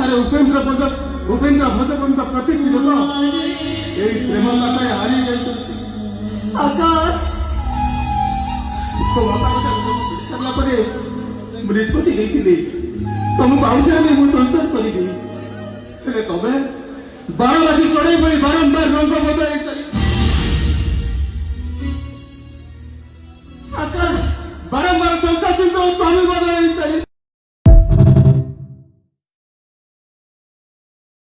अरे उपेन्द्र भोजपंत प्रतीक यही प्रेम कथा हारी जाइए आकाश तो बापा सारा पर निष्पत्ति नहीं तुमको आउे मुझे संसार करी तमें बारवासी चढ़े बारंबार रंग बदल